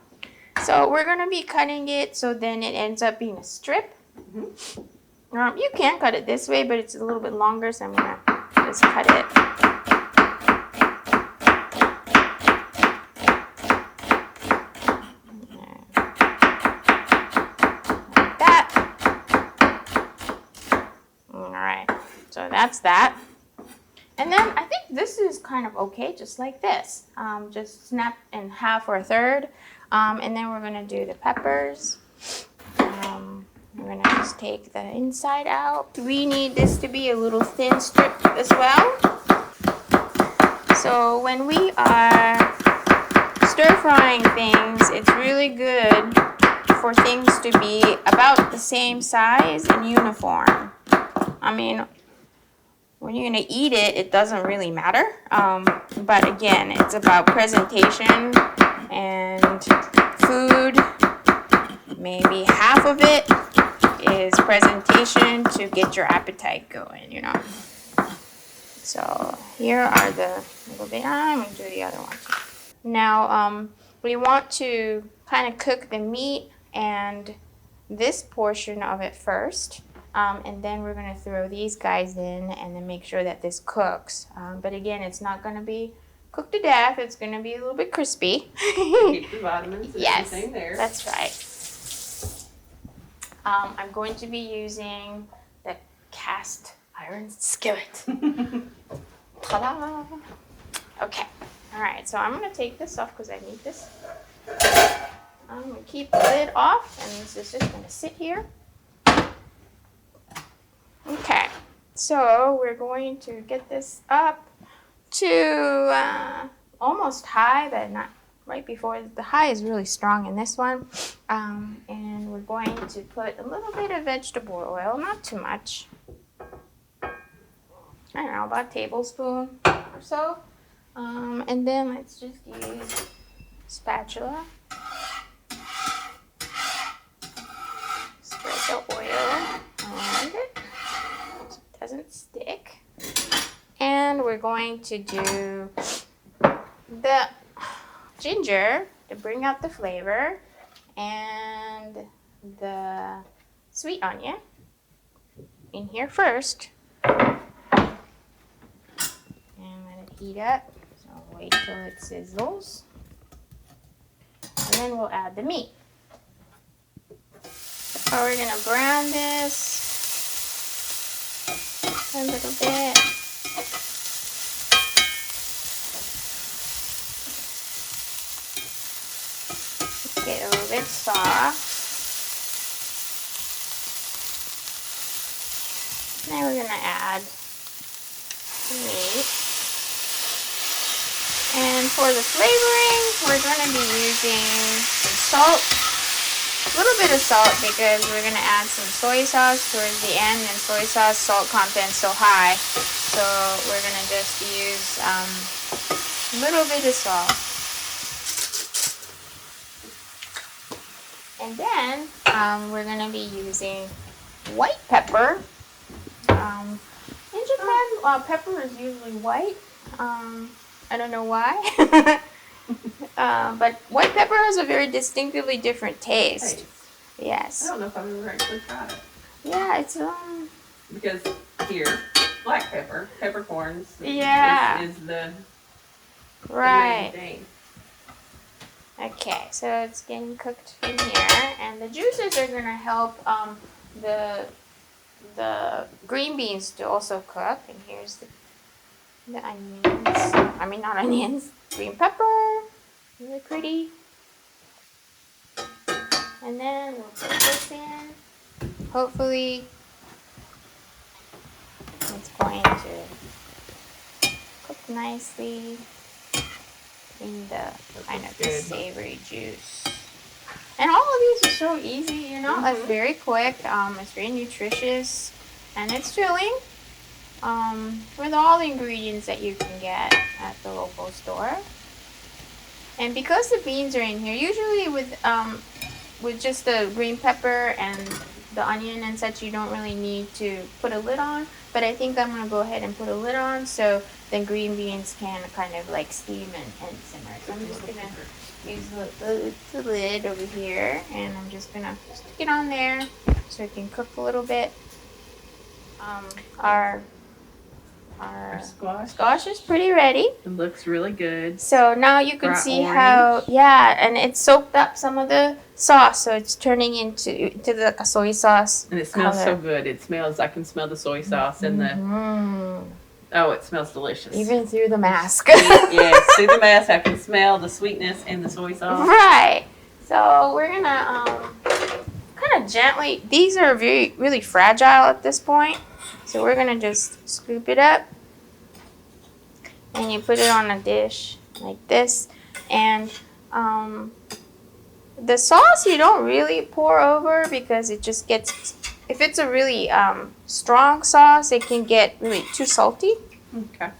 So we're going to be cutting it so then it ends up being a strip. Mm-hmm. You can cut it this way, but it's a little bit longer, so I'm going to just cut it. Like that. All right. So that's that. And then I think this is kind of okay, just like this. Just snap in half or a third. And then we're going to do the peppers. We're going to just take the inside out. We need this to be a little thin strip as well. So when we are stir frying things, it's really good for things to be about the same size and uniform. I mean, when you're going to eat it, it doesn't really matter. But again, it's about presentation and food. Maybe half of it is presentation to get your appetite going, you know. So here are the little bit. I'm going to do the other one. Now, we want to kind of cook the meat and this portion of it first. And then we're going to throw these guys in and then make sure that this cooks. But again, it's not going to be cooked to death. It's going to be a little bit crispy. Keep the vitamins and everything there. That's right. I'm going to be using the cast iron skillet. Ta-da! Okay. All right. So I'm going to take this off because I need this. I'm going to keep the lid off, and this is just going to sit here. Okay. So we're going to get this up to almost high, but not right before. The high is really strong in this one. And we're going to put a little bit of vegetable oil, not too much. I don't know, about a tablespoon or so. And then let's just use spatula. Spread the oil around it so it doesn't stick. And we're going to do the ginger to bring out the flavor and the sweet onion in here first. And let it heat up. So wait till it sizzles. And then we'll add the meat. So we're going to brown this a little bit. Get a little bit soft. Now we're going to add the meat. And for the flavoring, we're going to be using some salt. A little bit of salt because we're going to add some soy sauce towards the end, and soy sauce salt content is so high. So we're going to just use a little bit of salt. And then we're going to be using white pepper. In Japan, pepper is usually white. I don't know why. But white pepper has a very distinctively different taste. Yes. I don't know if I've ever actually tried it. Yeah, it's Because here, black pepper, peppercorns, Yeah. is the right. main thing. Okay, so it's getting cooked in here, and the juices are gonna help the green beans to also cook. And here's the onions. I mean, not onions. Green pepper. Really pretty. And then we'll put this in. Hopefully, it's going to cook nicely in the kind of the savory juice. And all of these are so easy, you know. It's very quick. It's very nutritious, and it's filling. With all the ingredients that you can get at the local store. And because the beans are in here, usually with just the green pepper and the onion and such, you don't really need to put a lid on. But I think I'm gonna go ahead and put a lid on so the green beans can kind of like steam and simmer. So I'm just gonna use the lid over here, and I'm just gonna stick it on there so it can cook a little bit. Our squash is pretty ready. It looks really good. So now you can Bright see orange. how, yeah, and it soaked up some of the sauce, so it's turning into the soy sauce. And it smells color. so good. It smells, I can smell the soy sauce and the, oh, it smells delicious. Even through the mask. Yes, through the mask, I can smell the sweetness and the soy sauce. Right. So we're gonna kind of gently, these are really fragile at this point. So we're gonna just scoop it up, and you put it on a dish like this. And the sauce you don't really pour over because it just gets, if it's a really strong sauce, it can get really too salty. Okay.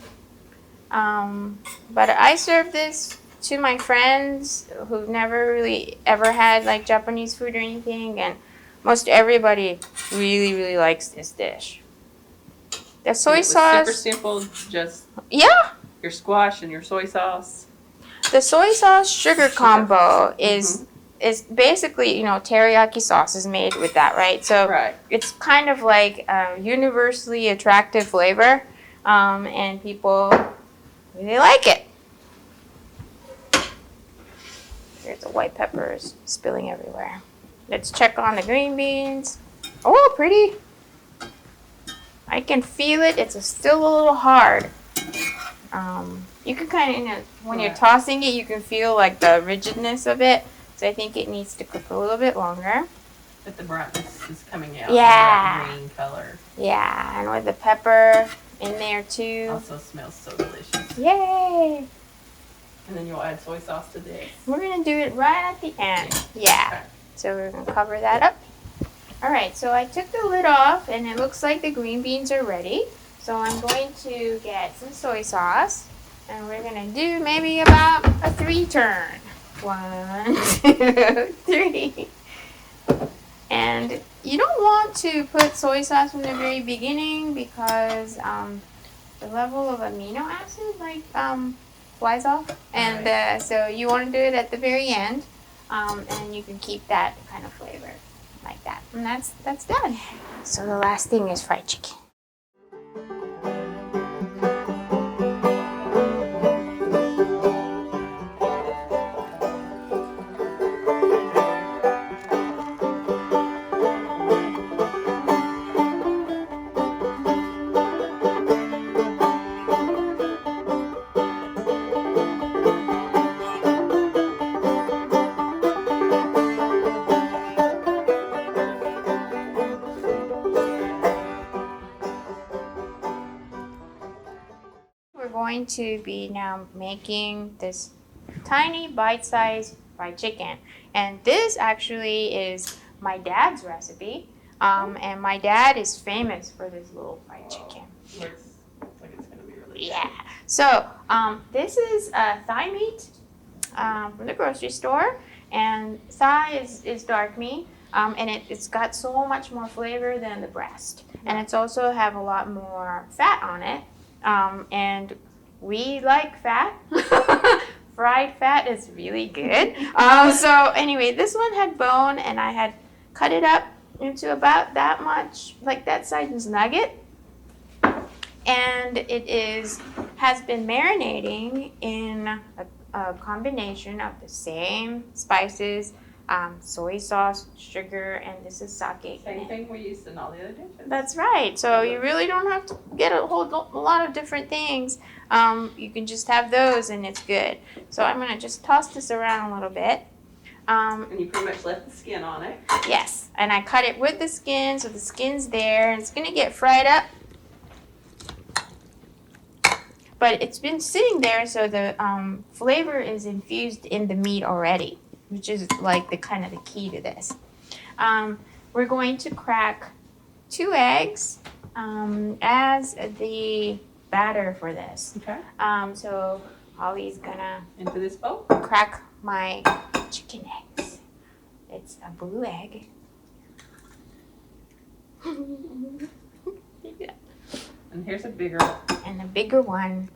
But I serve this to my friends who've never really ever had like Japanese food or anything, and most everybody really, really likes this dish. The soy It was sauce. super simple, just Yeah. your squash and your soy sauce. The soy sauce sugar combo is basically, you know, teriyaki sauce is made with that, right? So Right. it's kind of like a universally attractive flavor, and people really like it. There's the white peppers spilling everywhere. Let's check on the green beans. Oh, pretty. I can feel it. It's still a little hard. You can kind of, you know, when you're tossing it, you can feel like the rigidness of it. So I think it needs to cook a little bit longer. But the brightness is coming out. Yeah. That green color. Yeah, and with the pepper in there too. Also smells so delicious. Yay! And then you'll add soy sauce to this. We're gonna do it right at the end. Yeah. Okay. So we're gonna cover that up. All right, so I took the lid off, and it looks like the green beans are ready. So I'm going to get some soy sauce, And we're gonna do maybe about a 3 turn. 1, 2, 3. And you don't want to put soy sauce from the very beginning because the level of amino acid flies off, and so you want to do it at the very end, and you can keep that kind of flavor like that, and that's done. So the last thing is fried chicken. Going to be now making this tiny bite-sized fried chicken, and this actually is my dad's recipe, and my dad is famous for this little fried chicken. Looks like it's gonna be really Yeah. So this is thigh meat from the grocery store, and thigh is dark meat, and it's got so much more flavor than the breast, and it's also have a lot more fat on it, and we like fat. Fried fat is really good. So anyway, this one had bone, and I had cut it up into about that much, like that size nugget. And it has been marinating in a combination of the same spices, soy sauce, sugar, and this is sake. Same thing we used in all the other dishes. That's right. So you really don't have to get a lot of different things. You can just have those, and it's good. So I'm gonna just toss this around a little bit. And you pretty much left the skin on it. Yes, and I cut it with the skin, so the skin's there, and it's gonna get fried up. But it's been sitting there, so the flavor is infused in the meat already, which is like the kind of the key to this. We're going to crack 2 eggs as the batter for this. Okay. So Holly's gonna Into this bowl. crack my chicken eggs. It's a blue egg. Yeah. And here's a bigger one. And the bigger one,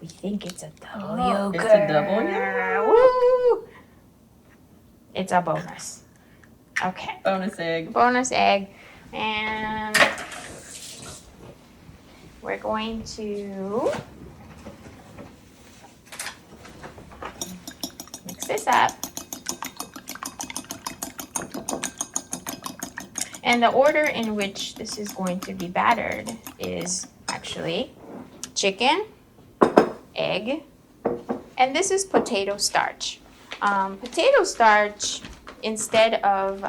we think it's a double yolk. It's a double yolk. Woo! It's a bonus. Okay. Bonus egg. Bonus egg. And we're going to mix this up. And the order in which this is going to be battered is actually chicken, egg, and this is potato starch. Potato starch, instead of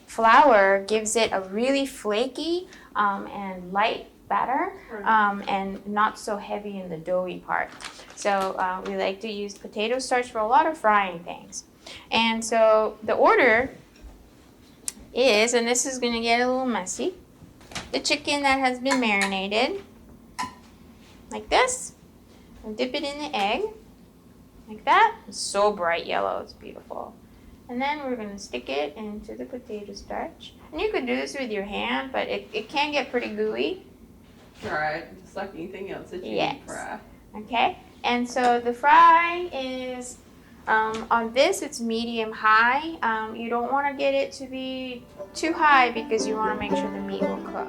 flour, gives it a really flaky and light batter, and not so heavy in the doughy part. So we like to use potato starch for a lot of frying things. And so the order is, and this is going to get a little messy, the chicken that has been marinated, like this, and dip it in the egg, like that. It's so bright yellow, it's beautiful. And then we're going to stick it into the potato starch. And you could do this with your hand, but it can get pretty gooey. Right, just like anything else that you Yes. eat fry. Okay, and so the fry is, on this it's medium high. You don't want to get it to be too high because you want to make sure the meat will cook.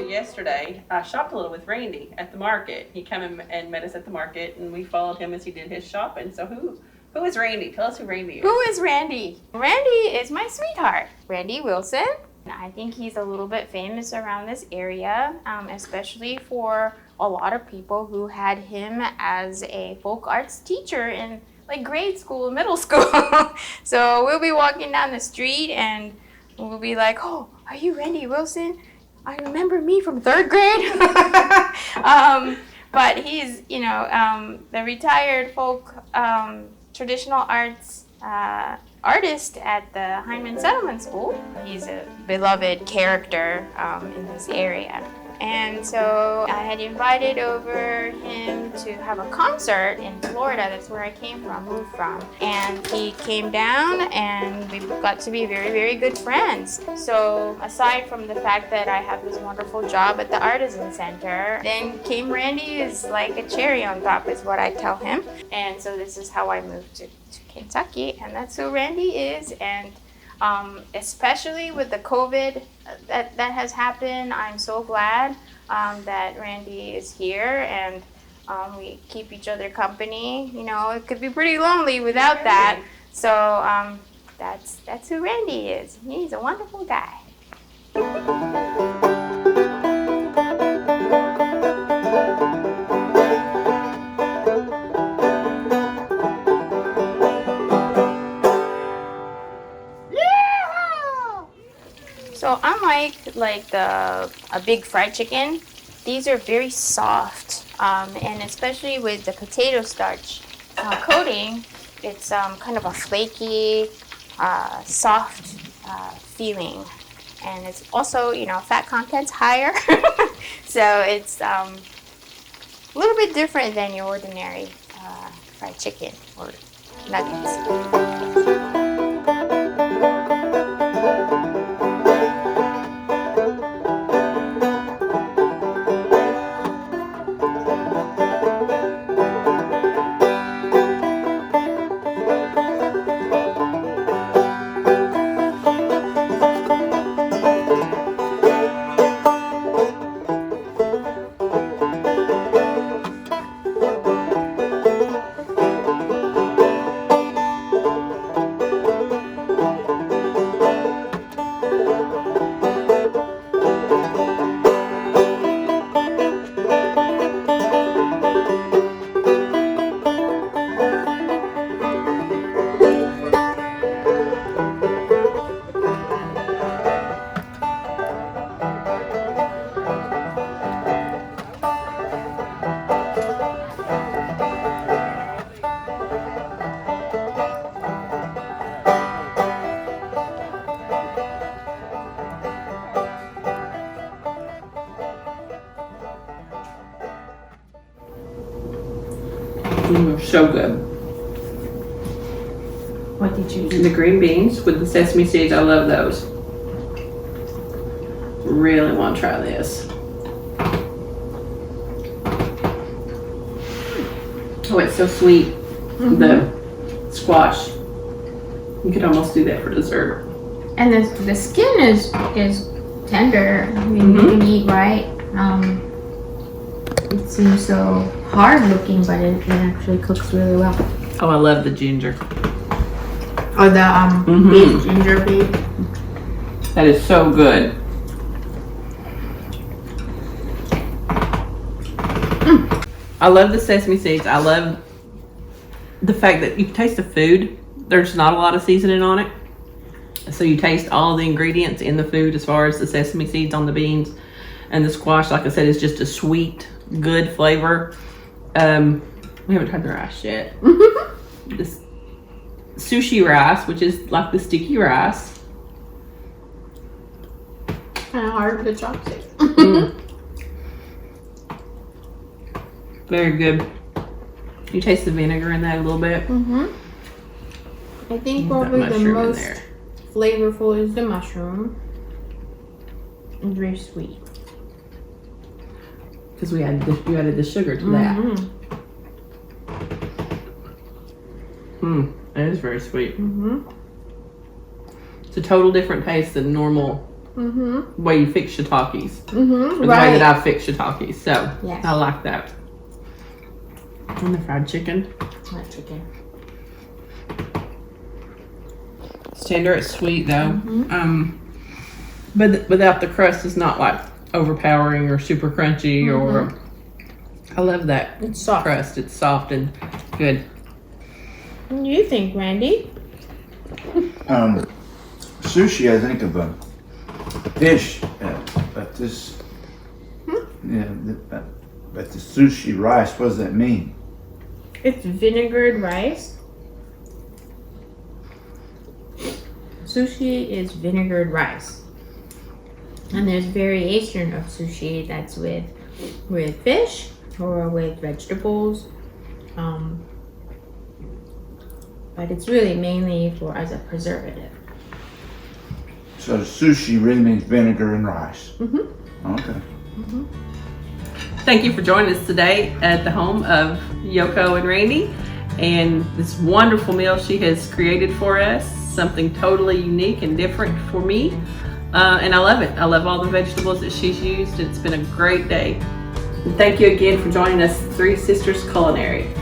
Yesterday, I shopped a little with Randy at the market. He came and met us at the market, and we followed him as he did his shopping. So who is Randy? Tell us who Randy is. Who is Randy? Randy is my sweetheart. Randy Wilson. I think he's a little bit famous around this area, especially for a lot of people who had him as a folk arts teacher in like grade school, middle school. So we'll be walking down the street and we'll be like, "Oh, are you Randy Wilson? I remember me from 3rd grade." But he's, the retired folk traditional arts artist at the Hyman Settlement School. He's a beloved character in this area. And so I had invited over him to have a concert in Florida. That's where I moved from. And he came down and we got to be very, very good friends. So aside from the fact that I have this wonderful job at the Artisan Center, then came Randy is like a cherry on top is what I tell him. And so this is how I moved to Kentucky, and that's who Randy is. And especially with the COVID that has happened, I'm so glad that Randy is here and we keep each other company. It could be pretty lonely without that. So that's who Randy is. He's a wonderful guy. So unlike a big fried chicken, these are very soft, and especially with the potato starch coating, it's kind of a flaky, soft feeling, and it's also fat content's higher, so it's a little bit different than your ordinary fried chicken or nuggets. So good. What did you The green beans with the sesame seeds, I love those. Really want to try this. Oh, it's so sweet. The squash. You could almost do that for dessert. And the skin is tender. I mean, you can eat right. It seems so hard looking, but it actually cooks really well. Oh, I love the ginger. Or the beef, ginger beef. That is so good. I love the sesame seeds. I love the fact that you can taste the food. There's not a lot of seasoning on it. So you taste all the ingredients in the food as far as the sesame seeds on the beans. And the squash, like I said, is just a sweet, good flavor. We haven't tried the rice yet. This sushi rice, which is like the sticky rice. Kind of hard with the chopsticks. Very good. You taste the vinegar in that a little bit. I think probably the most flavorful is the mushroom. It's very sweet. Because you added the sugar to that. It is very sweet. It's a total different taste than normal way you fix shiitakes. Or the way that I fix shiitakes. So yes. I like that. And the fried chicken. Fried chicken. It's tender, it's sweet though. But without the crust, it's not like overpowering or super crunchy or. I love that. It's soft. Crust. It's soft and good. What do you think, Randy? Sushi, I think of a fish, but this, yeah, but the sushi rice, what does that mean? It's vinegared rice. Sushi is vinegared rice. And there's variation of sushi that's with fish or with vegetables. But it's really mainly for as a preservative. So sushi really means vinegar and rice. Okay. Thank you for joining us today at the home of Yoko and Randy and this wonderful meal she has created for us. Something totally unique and different for me. And I love it. I love all the vegetables that she's used. It's been a great day. And thank you again for joining us, Three Sisters Culinary.